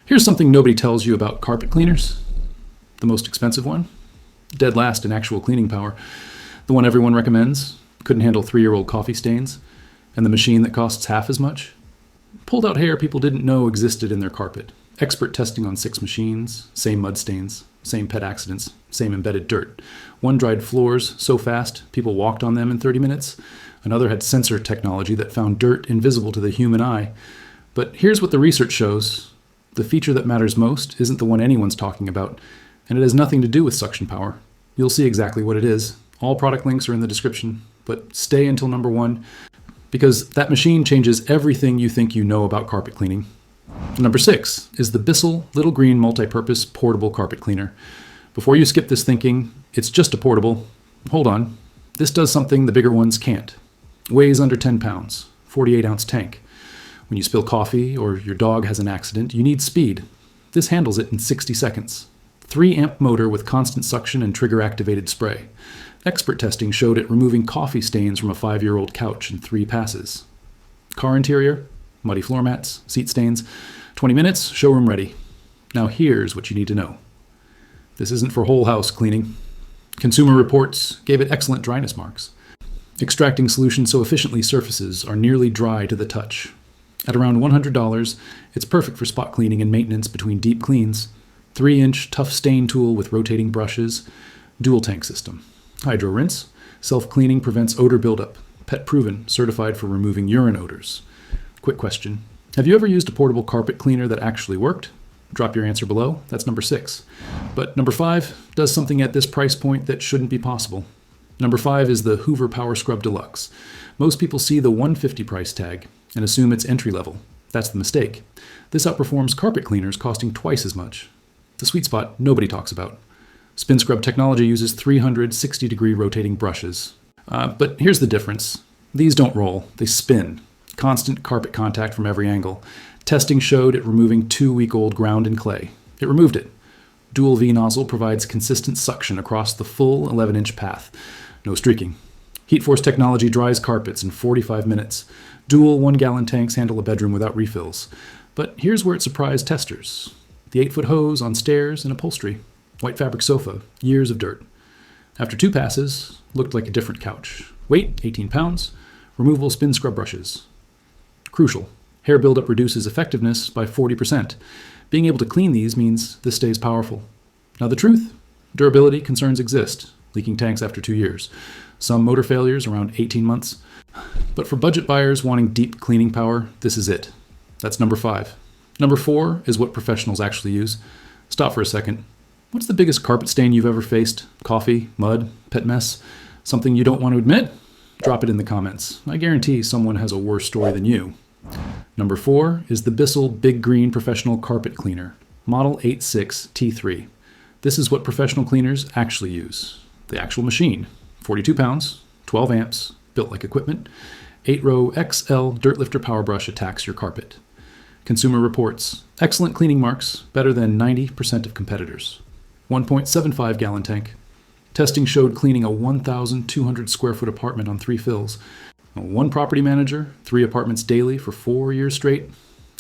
Here's something nobody tells you about carpet cleaners. The most expensive one, dead last in actual cleaning power. The one everyone recommends, couldn't handle 3-year-old coffee stains. And the machine that costs half as much? Pulled out hair people didn't know existed in their carpet. Expert testing on 6 machines, same mud stains, same pet accidents, same embedded dirt. One dried floors so fast people walked on them in 30 minutes. Another had sensor technology that found dirt invisible to the human eye. But here's what the research shows. The feature that matters most isn't the one anyone's talking about, and it has nothing to do with suction power. You'll see exactly what it is. All product links are in the description, but stay until number 1, because that machine changes everything you think you know about carpet cleaning. Number 6 is the Bissell Little Green Multipurpose Portable Carpet Cleaner. Before you skip this thinking, it's just a portable. Hold on. This does something the bigger ones can't. Weighs under 10 pounds, 48-ounce tank. When you spill coffee or your dog has an accident, you need speed. This handles it in 60 seconds. 3-amp motor with constant suction and trigger-activated spray. Expert testing showed it removing coffee stains from a 5-year-old couch in 3 passes. Car interior, muddy floor mats, seat stains. 20 minutes, showroom ready. Now here's what you need to know. This isn't for whole house cleaning. Consumer Reports gave it excellent dryness marks. Extracting solutions so efficiently surfaces are nearly dry to the touch. At around $100, it's perfect for spot cleaning and maintenance between deep cleans. 3-inch tough stain tool with rotating brushes. Dual tank system. Hydro rinse. Self-cleaning prevents odor buildup. Pet proven, certified for removing urine odors. Quick question. Have you ever used a portable carpet cleaner that actually worked? Drop your answer below. That's number 6. But number 5 does something at this price point that shouldn't be possible. Number 5 is the Hoover PowerScrub Deluxe. Most people see the $150 price tag and assume it's entry level. That's the mistake. This outperforms carpet cleaners costing twice as much. The sweet spot nobody talks about. Spin scrub technology uses 360-degree rotating brushes. But here's the difference. These don't roll, they spin. Constant carpet contact from every angle. Testing showed it removing 2-week-old ground and clay. It removed it. Dual V nozzle provides consistent suction across the full 11-inch path. No streaking. Heat force technology dries carpets in 45 minutes. Dual 1-gallon tanks handle a bedroom without refills. But here's where it surprised testers. The 8-foot hose on stairs and upholstery. White fabric sofa, years of dirt. After 2 passes, looked like a different couch. Weight, 18 pounds. Removable spin scrub brushes. Crucial. Hair buildup reduces effectiveness by 40%. Being able to clean these means this stays powerful. Now the truth, durability concerns exist. Leaking tanks after 2 years. Some motor failures around 18 months. But for budget buyers wanting deep cleaning power, this is it. That's number 5. Number 4 is what professionals actually use. Stop for a second. What's the biggest carpet stain you've ever faced? Coffee, mud, pet mess? Something you don't want to admit? Drop it in the comments. I guarantee someone has a worse story than you. Number 4 is the Bissell Big Green Professional Carpet Cleaner, Model 86T3. This is what professional cleaners actually use. The actual machine. 42 pounds, 12 amps, built like equipment. 8-row XL dirt lifter power brush attacks your carpet. Consumer Reports, excellent cleaning marks, better than 90% of competitors. 1.75 gallon tank. Testing showed cleaning a 1,200 square foot apartment on 3 fills. One property manager, 3 apartments daily for 4 years straight.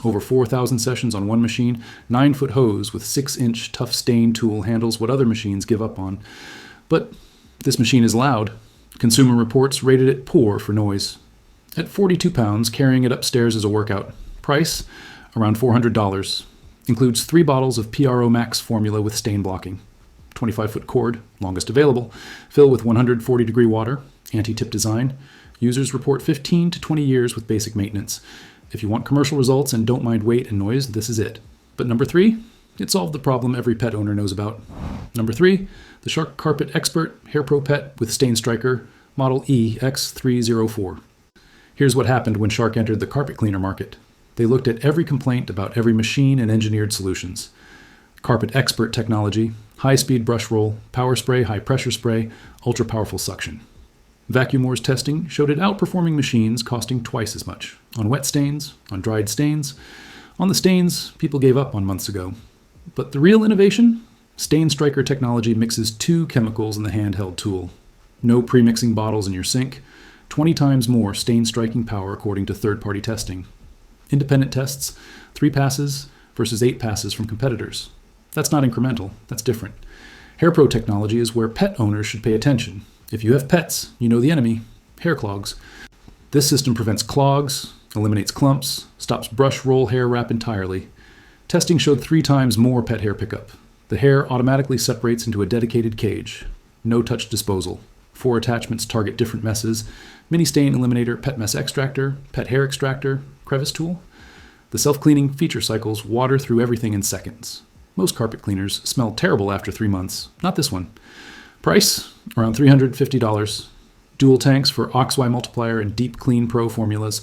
Over 4,000 sessions on one machine. 9-foot hose with 6-inch tough stain tool handles what other machines give up on. But this machine is loud. Consumer Reports rated it poor for noise. At 42 pounds, carrying it upstairs is a workout. Price, around $400. Includes 3 bottles of PRO Max formula with stain blocking. 25-foot cord, longest available. Fill with 140-degree water. Anti-tip design. Users report 15 to 20 years with basic maintenance. If you want commercial results and don't mind weight and noise, this is it. But number 3, it solved the problem every pet owner knows about. Number 3, the Shark Carpet Expert Hair Pro Pet with Stain Striker, Model EX304. Here's what happened when Shark entered the carpet cleaner market. They looked at every complaint about every machine and engineered solutions. Carpet Expert technology, high-speed brush roll, power spray, high-pressure spray, ultra-powerful suction. VacuumWars testing showed it outperforming machines costing twice as much. On wet stains, on dried stains. On the stains people gave up on months ago. But the real innovation? Stain Striker technology mixes 2 chemicals in the handheld tool. No pre-mixing bottles in your sink. 20 times more stain striking power according to third-party testing. Independent tests, 3 passes, versus 8 passes from competitors. That's not incremental, that's different. Hair Pro technology is where pet owners should pay attention. If you have pets, you know the enemy, hair clogs. This system prevents clogs, eliminates clumps, stops brush roll hair wrap entirely. Testing showed 3 times more pet hair pickup. The hair automatically separates into a dedicated cage. No touch disposal. 4 attachments target different messes. Mini stain eliminator, pet mess extractor, pet hair extractor, crevice tool. The self-cleaning feature cycles water through everything in seconds. Most carpet cleaners smell terrible after 3 months. Not this one. Price? Around $350. Dual tanks for OXY multiplier and Deep Clean Pro formulas.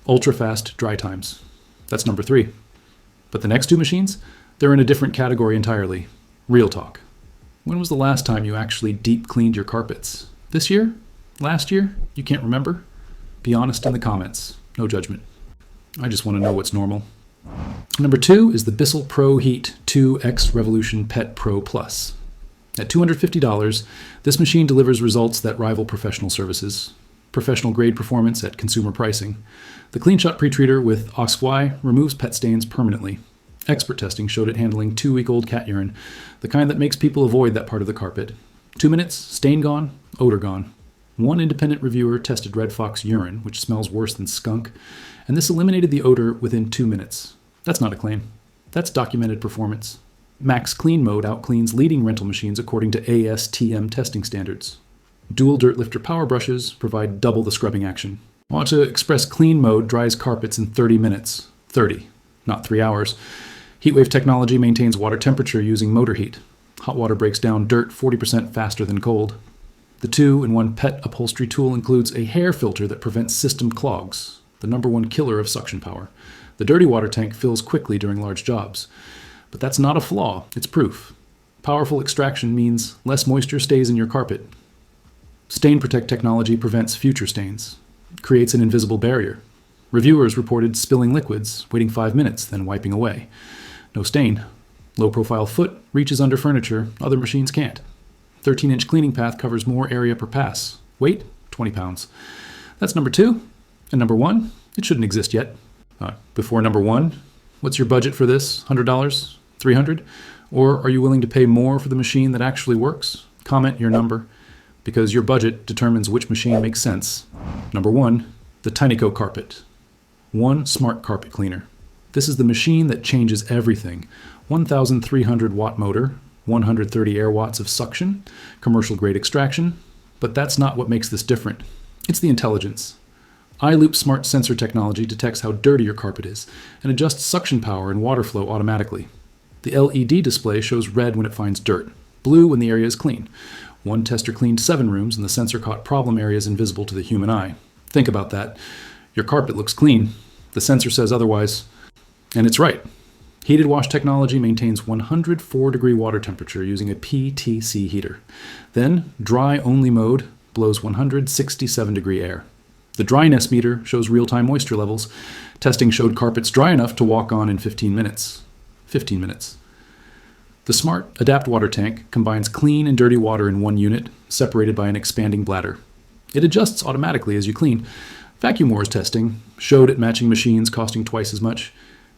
Ultra-fast dry times. That's number 3. But the next 2 machines? They're in a different category entirely. Real talk. When was the last time you actually deep cleaned your carpets? This year? Last year? You can't remember? Be honest in the comments. No judgment. I just want to know what's normal. Number 2 is the Bissell ProHeat 2X Revolution Pet Pro Plus. At $250, this machine delivers results that rival professional services. Professional grade performance at consumer pricing. The Clean Shot pretreater with OXY removes pet stains permanently. Expert testing showed it handling 2-week-old cat urine, the kind that makes people avoid that part of the carpet. 2 minutes, stain gone, odor gone. 1 independent reviewer tested Red Fox urine, which smells worse than skunk, and this eliminated the odor within 2 minutes. That's not a claim. That's documented performance. Max Clean Mode outcleans leading rental machines according to ASTM testing standards. Dual dirt lifter power brushes provide double the scrubbing action. Auto Express Clean Mode dries carpets in 30 minutes. 30, not 3 hours. Heatwave technology maintains water temperature using motor heat. Hot water breaks down dirt 40% faster than cold. The 2-in-1 pet upholstery tool includes a hair filter that prevents system clogs, the #1 killer of suction power. The dirty water tank fills quickly during large jobs. But that's not a flaw, it's proof. Powerful extraction means less moisture stays in your carpet. Stain Protect technology prevents future stains. It creates an invisible barrier. Reviewers reported spilling liquids, waiting 5 minutes, then wiping away. No stain. Low-profile foot reaches under furniture, other machines can't. 13-inch cleaning path covers more area per pass. Weight, 20 pounds. That's number 2. And number 1, it shouldn't exist yet. Before number 1, what's your budget for this? $100? $300? Or are you willing to pay more for the machine that actually works? Comment your number, because your budget determines which machine makes sense. Number 1, the Tineco Carpet One smart carpet cleaner. This is the machine that changes everything. 1,300 watt motor, 130 air watts of suction, commercial grade extraction. But that's not what makes this different. It's the intelligence. iLoop smart sensor technology detects how dirty your carpet is and adjusts suction power and water flow automatically. The LED display shows red when it finds dirt, blue when the area is clean. One tester cleaned 7 rooms and the sensor caught problem areas invisible to the human eye. Think about that. Your carpet looks clean. The sensor says otherwise. And it's right. Heated wash technology maintains 104-degree water temperature using a PTC heater. Then, dry-only mode blows 167-degree air. The dryness meter shows real-time moisture levels. Testing showed carpets dry enough to walk on in 15 minutes. 15 minutes. The smart Adapt water tank combines clean and dirty water in one unit, separated by an expanding bladder. It adjusts automatically as you clean. Vacuum Wars testing showed it matching machines costing twice as much.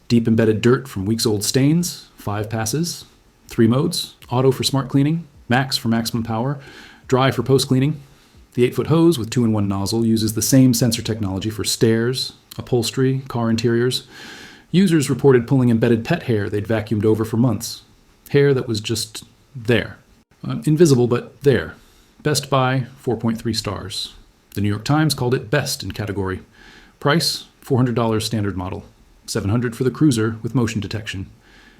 Deep embedded dirt from weeks-old stains, 5 passes. 3 modes, auto for smart cleaning, max for maximum power, dry for post-cleaning. The 8-foot hose with 2-in-1 nozzle uses the same sensor technology for stairs, upholstery, car interiors. Users reported pulling embedded pet hair they'd vacuumed over for months. Hair that was just there. Invisible, but there. Best Buy, 4.3 stars. The New York Times called it best in category. Price, $400 standard model. $700 for the cruiser with motion detection.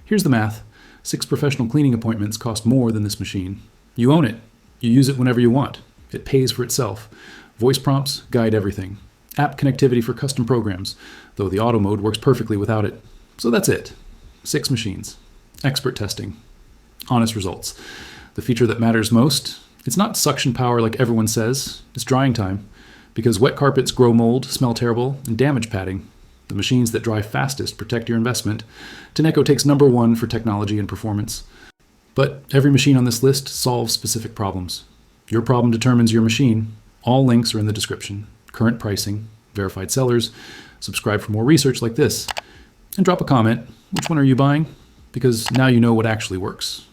Here's the math. 6 professional cleaning appointments cost more than this machine. You own it. You use it whenever you want. It pays for itself. Voice prompts guide everything. App connectivity for custom programs, though the auto mode works perfectly without it. So that's it. 6 machines. Expert testing. Honest results. The feature that matters most, it's not suction power like everyone says, it's drying time. Because wet carpets grow mold, smell terrible, and damage padding. The machines that dry fastest protect your investment. Tineco takes number 1 for technology and performance. But every machine on this list solves specific problems. Your problem determines your machine. All links are in the description. Current pricing, verified sellers. Subscribe for more research like this. And drop a comment. Which one are you buying? Because now you know what actually works.